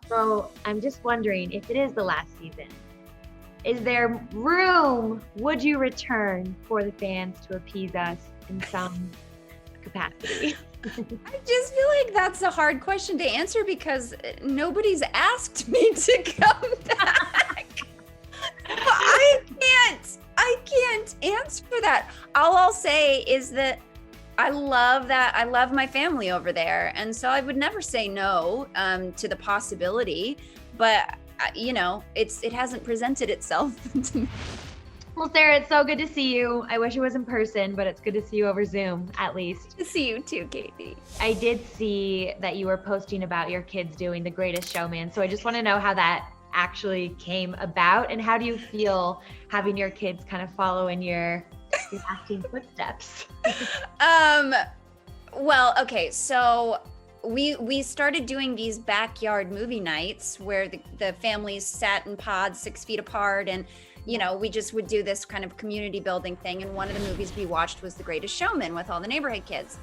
So I'm just wondering if it is the last season, is there room, would you return for the fans to appease us in some capacity? I just feel like that's a hard question to answer because nobody's asked me to come back. I can't answer that. All I'll say is that I love my family over there, and so I would never say no to the possibility. But it hasn't presented itself to me. Well, Sarah, it's so good to see you. I wish it was in person, but it's good to see you over Zoom, at least. To see you too, Katie. I did see that you were posting about your kids doing The Greatest Showman, so I just want to know how that actually came about, and how do you feel having your kids kind of follow in your acting footsteps? Well, okay, so we started doing these backyard movie nights where the families sat in pods 6 feet apart, and we just would do this kind of community building thing. And one of the movies we watched was The Greatest Showman with all the neighborhood kids.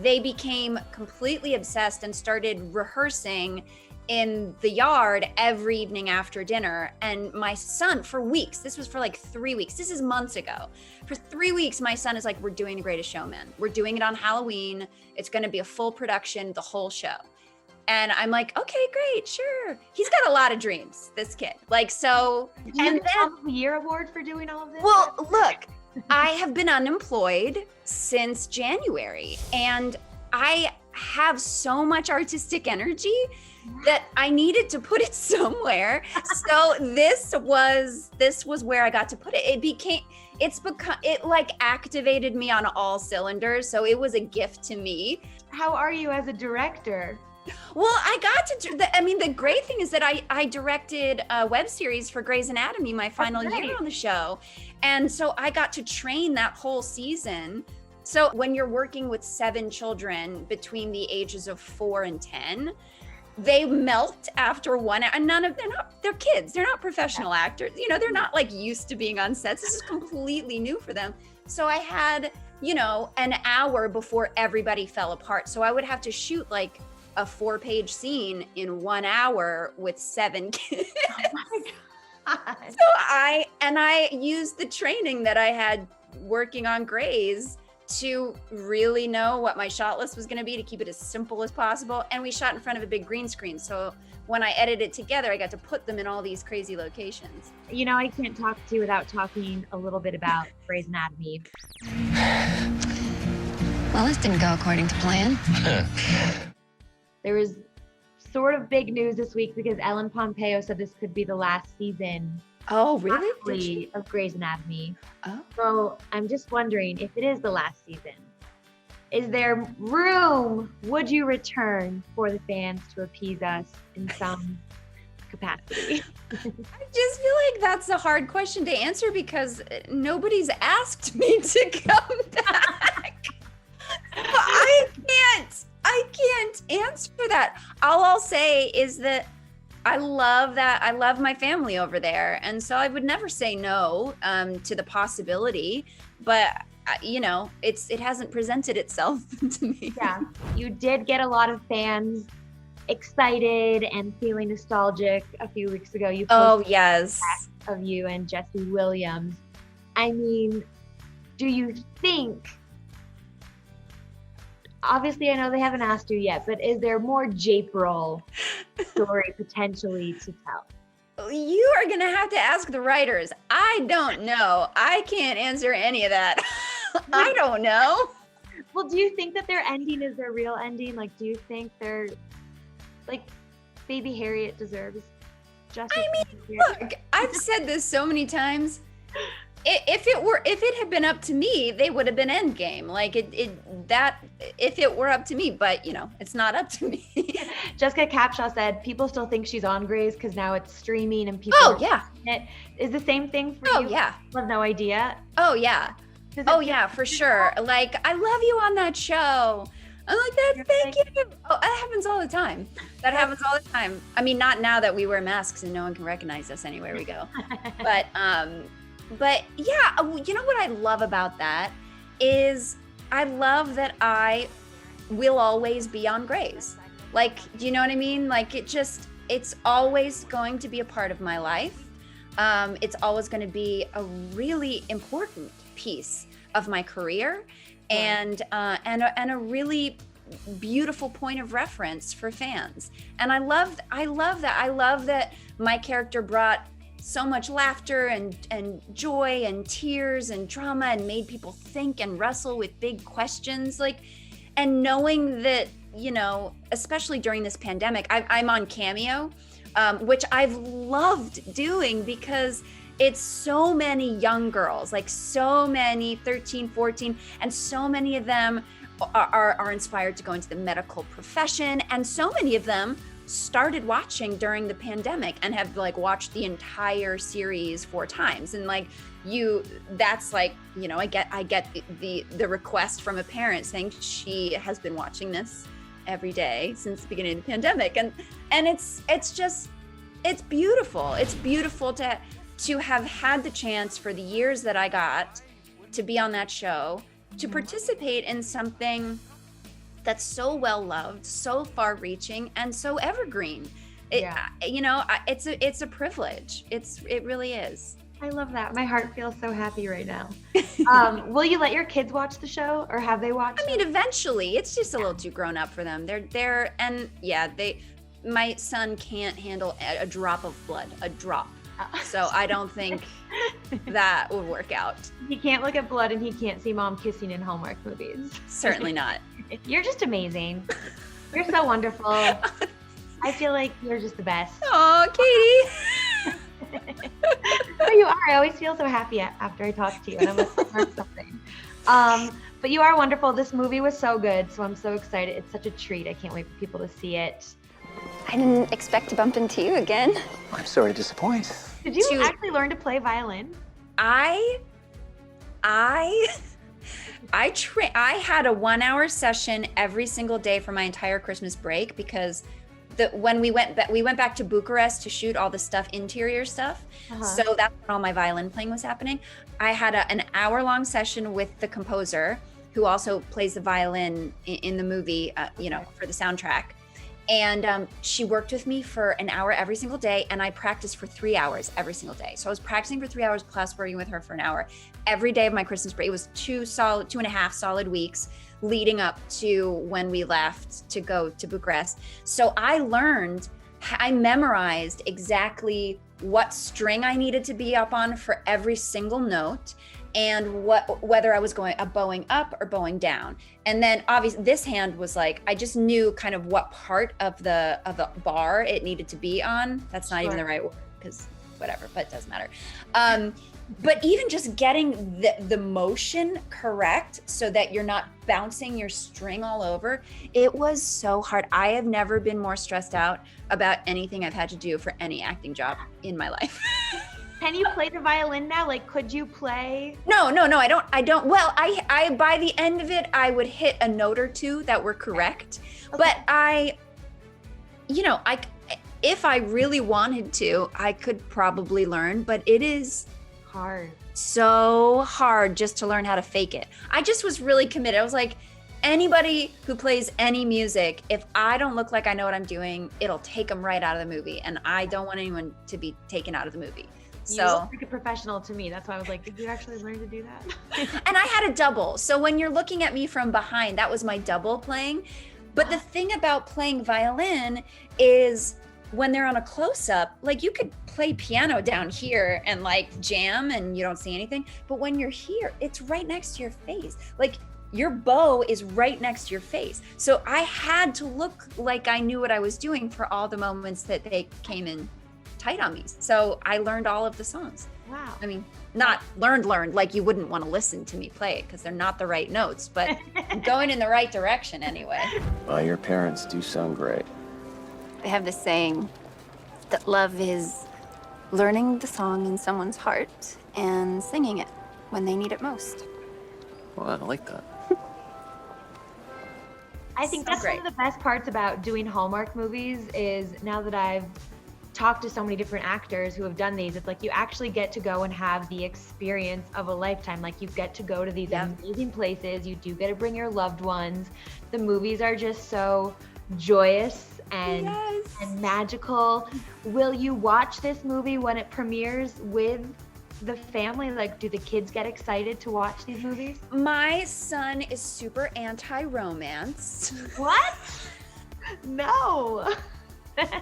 They became completely obsessed and started rehearsing in the yard every evening after dinner. And my son, for weeks, this was for like 3 weeks, this is months ago, for 3 weeks, my son is like, we're doing The Greatest Showman. We're doing it on Halloween. It's going to be a full production, the whole show. And I'm like, okay, great, sure. He's got a lot of dreams, this kid. Like, so. And then the Year Award for doing all of this? Well, look, I have been unemployed since January, and I have so much artistic energy that I needed to put it somewhere. So this was where I got to put it. It like activated me on all cylinders. So it was a gift to me. How are you as a director? Well, I got to, the great thing is that I directed a web series for Grey's Anatomy my final year on the show. And so I got to train that whole season. So when you're working with 7 children between the ages of 4 and 10, they melt after 1 hour. And they're kids. They're not professional actors. They're not like used to being on sets. This is completely new for them. So I had, an hour before everybody fell apart. So I would have to shoot like a 4-page scene in 1 hour with 7 kids. Oh my God. So I used the training that I had working on Grey's to really know what my shot list was going to be, to keep it as simple as possible. And we shot in front of a big green screen. So when I edited it together, I got to put them in all these crazy locations. I can't talk to you without talking a little bit about Grey's Anatomy. Well, this didn't go according to plan. There was sort of big news this week because Ellen Pompeo said this could be the last season. Oh, really? Of Grey's Anatomy. Oh. So I'm just wondering if it is the last season. Is there room, would you return for the fans to appease us in some capacity? I just feel like that's a hard question to answer because nobody's asked me to come back. I can't answer that. All I'll say is that I love my family over there. And so I would never say no to the possibility, but it hasn't presented itself to me. Yeah, you did get a lot of fans excited and feeling nostalgic a few weeks ago. You posted yes, of you and Jesse Williams. I mean, do you think, obviously I know they haven't asked you yet, but is there more Japril story potentially to tell? You are going to have to ask the writers. I don't know. I can't answer any of that. I don't know. Well, do you think that their ending is their real ending? Like, do you think they're, like, baby Harriet deserves justice? I mean, look, I've said this so many times. If it had been up to me, they would have been Endgame. Like if it were up to me, but it's not up to me. Jessica Capshaw said people still think she's on Grey's because now it's streaming and people. Oh yeah. It is the same thing for you. Oh yeah. I have no idea. Oh yeah. Oh yeah, for sure. Like, I love you on that show. I'm like, that. Thank you. Oh, that happens all the time. That happens all the time. I mean, not now that we wear masks and no one can recognize us anywhere we go. But yeah, what I love about that is I love that I will always be on Grey's. Like, do you know what I mean? Like, it's always going to be a part of my life. It's always going to be a really important piece of my career, and a really beautiful point of reference for fans. And I love that. I love that my character brought so much laughter and joy and tears and drama and made people think and wrestle with big questions. Like, and knowing that, you know, especially during this pandemic, I'm on Cameo, which I've loved doing because it's so many young girls, like so many 13, 14, and so many of them are inspired to go into the medical profession. And so many of them started watching during the pandemic and have like watched the entire series 4 times. And like that's like, you know, I get the request from a parent saying she has been watching this every day since the beginning of the pandemic. And it's beautiful. It's beautiful to have had the chance for the years that I got to be on that show, to participate in something that's so well loved, so far reaching, and so evergreen. You know, it's a privilege. It really is. I love that. My heart feels so happy right now. Will you let your kids watch the show, or have they watched I mean, eventually. It's just a little too grown up for them. My son can't handle a drop of blood, a drop. So I don't think that would work out. He can't look at blood, and he can't see mom kissing in Hallmark movies. Certainly not. You're just amazing. You're so wonderful. I feel like you're just the best. Oh, Katie. No, you are. I always feel so happy after I talk to you, and I'm like, learn something. But you are wonderful. This movie was so good, so I'm so excited. It's such a treat. I can't wait for people to see it. I didn't expect to bump into you again. I'm sorry to disappoint. Did you actually learn to play violin? I had a 1-hour session every single day for my entire Christmas break, because when we went back to Bucharest to shoot all the stuff, interior stuff. So that's when all my violin playing was happening. I had an hour-long session with the composer, who also plays the violin in the movie, you know, for the soundtrack. And she worked with me for an hour every single day, and I practiced for 3 hours every single day. So I was practicing for 3 hours plus working with her for an hour every day of my Christmas break. It was 2.5 solid weeks leading up to when we left to go to Bucharest. So I memorized exactly what string I needed to be up on for every single note, and whether I was bowing up or bowing down. And then obviously this hand was like, I just knew kind of what part of the bar it needed to be on. That's not even the right word, because whatever, but it doesn't matter. But even just getting the motion correct so that you're not bouncing your string all over, it was so hard. I have never been more stressed out about anything I've had to do for any acting job in my life. Can you play the violin now? Like, could you play? No, I don't. Well, I by the end of it, I would hit a note or two that were correct. Okay. But if I really wanted to, I could probably learn, but it is hard. So hard just to learn how to fake it. I just was really committed. I was like, anybody who plays any music, if I don't look like I know what I'm doing, it'll take them right out of the movie. And I don't want anyone to be taken out of the movie. You look like a professional to me. That's why I was like, did you actually learn to do that? And I had a double. So when you're looking at me from behind, that was my double playing. But the thing about playing violin is when they're on a close-up, like you could play piano down here and like jam and you don't see anything. But when you're here, it's right next to your face. Like your bow is right next to your face. So I had to look like I knew what I was doing for all the moments that they came in tight on me. So I learned all of the songs. Wow. I mean, not learned like you wouldn't want to listen to me play it because they're not the right notes, but I'm going in the right direction anyway. Well, your parents do sound great. They have this saying that love is learning the song in someone's heart and singing it when they need it most. Well, I like that. I think that's one of the best parts about doing Hallmark movies is now that I've talked to so many different actors who have done these, it's like you actually get to go and have the experience of a lifetime. Like you get to go to these amazing places. You do get to bring your loved ones. The movies are just so joyous and Yes. and magical. Will you watch this movie when it premieres with the family? Like, do the kids get excited to watch these movies? My son is super anti-romance. What? No.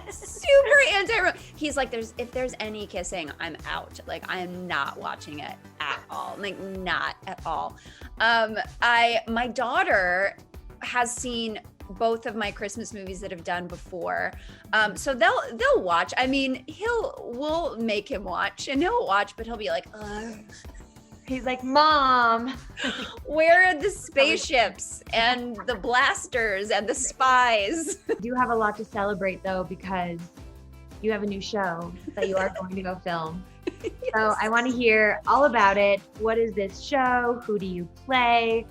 Super anti-romance. He's like, if there's any kissing, I'm out. Like, I am not watching it at all. Like, not at all. My daughter has seen both of my Christmas movies that I've done before. So they'll watch. I mean, we'll make him watch, and he'll watch, but he'll be like, ugh. He's like, Mom, Where are the spaceships and the blasters and the spies? you have a lot to celebrate though, because you have a new show that you are going to go film. So I want to hear all about it. What is this show? Who do you play?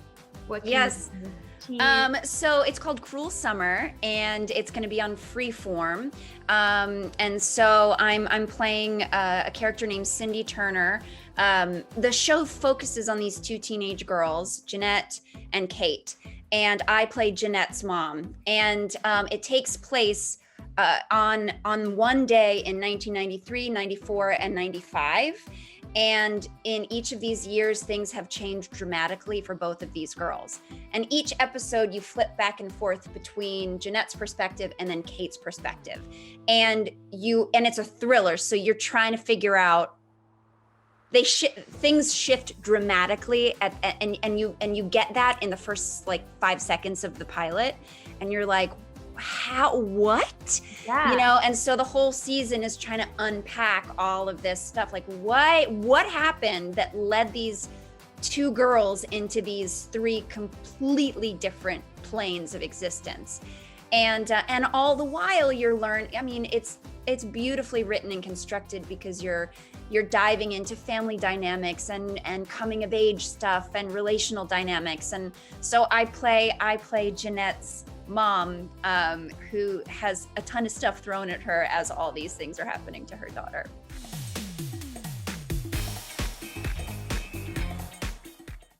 What can Yes. you tease? So it's called Cruel Summer, and it's going to be on Freeform. And so I'm playing a character named Cindy Turner. The show focuses on these two teenage girls, Jeanette and Kate, and I play Jeanette's mom. And it takes place on one day in 1993, 94, and 95. And in each of these years, things have changed dramatically for both of these girls. And each episode, you flip back and forth between Jeanette's perspective and then Kate's perspective. And it's a thriller, so you're trying to figure out things shift dramatically and you get that in the first like 5 seconds of the pilot, and you're like, what? Yeah. And so the whole season is trying to unpack all of this stuff, like what happened that led these two girls into these three completely different planes of existence. And all the while you're learning. I mean, it's beautifully written and constructed, because you're diving into family dynamics and coming of age stuff and relational dynamics. And so I play Jeanette's mom, who has a ton of stuff thrown at her as all these things are happening to her daughter.